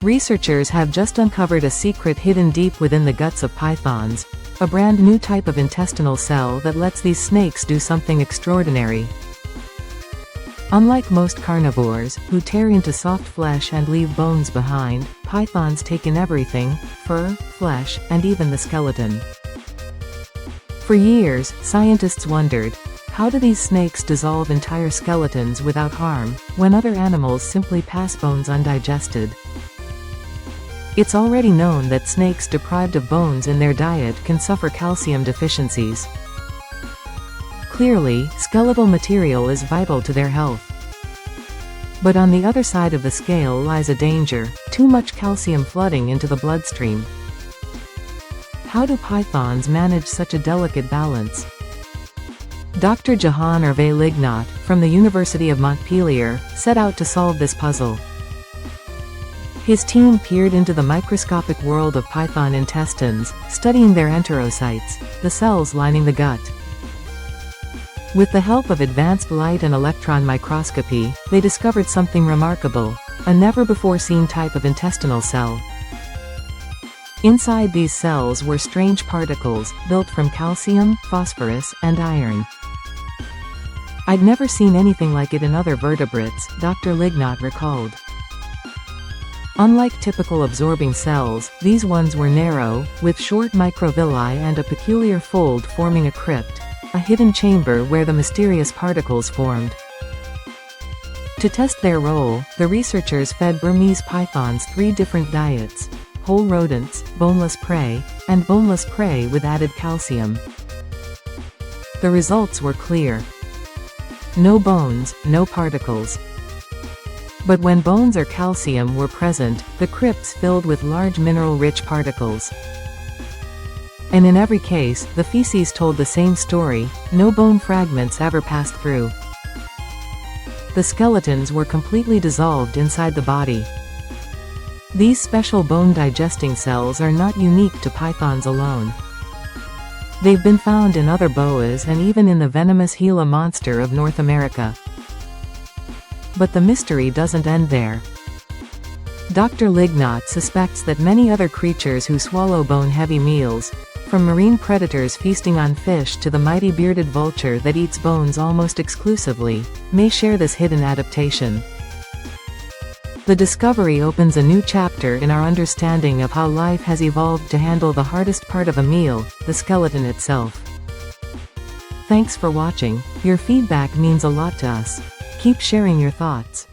Researchers have just uncovered a secret hidden deep within the guts of pythons, a brand new type of intestinal cell that lets these snakes do something extraordinary. Unlike most carnivores, who tear into soft flesh and leave bones behind, pythons take in everything: fur, flesh, and even the skeleton. For years, scientists wondered, how do these snakes dissolve entire skeletons without harm, when other animals simply pass bones undigested? It's already known that snakes deprived of bones in their diet can suffer calcium deficiencies. Clearly, skeletal material is vital to their health. But on the other side of the scale lies a danger: too much calcium flooding into the bloodstream. How do pythons manage such a delicate balance? Dr. Jehan-Hervé Lignot, from the University of Montpellier, set out to solve this puzzle. His team peered into the microscopic world of python intestines, studying their enterocytes, the cells lining the gut. With the help of advanced light and electron microscopy, they discovered something remarkable: a never-before-seen type of intestinal cell. Inside these cells were strange particles, built from calcium, phosphorus, and iron. "I'd never seen anything like it in other vertebrates," Dr. Lignot recalled. Unlike typical absorbing cells, these ones were narrow, with short microvilli and a peculiar fold forming a crypt, a hidden chamber where the mysterious particles formed. To test their role, the researchers fed Burmese pythons 3 different diets: whole rodents, boneless prey, and boneless prey with added calcium. The results were clear. No bones, no particles. But when bones or calcium were present, the crypts filled with large mineral-rich particles. And in every case, the feces told the same story: no bone fragments ever passed through. The skeletons were completely dissolved inside the body. These special bone-digesting cells are not unique to pythons alone. They've been found in other boas and even in the venomous Gila monster of North America. But the mystery doesn't end there. Dr. Lignot suspects that many other creatures who swallow bone-heavy meals, from marine predators feasting on fish to the mighty bearded vulture that eats bones almost exclusively, may share this hidden adaptation. The discovery opens a new chapter in our understanding of how life has evolved to handle the hardest part of a meal, the skeleton itself. Thanks for watching. Your feedback means a lot to us. Keep sharing your thoughts.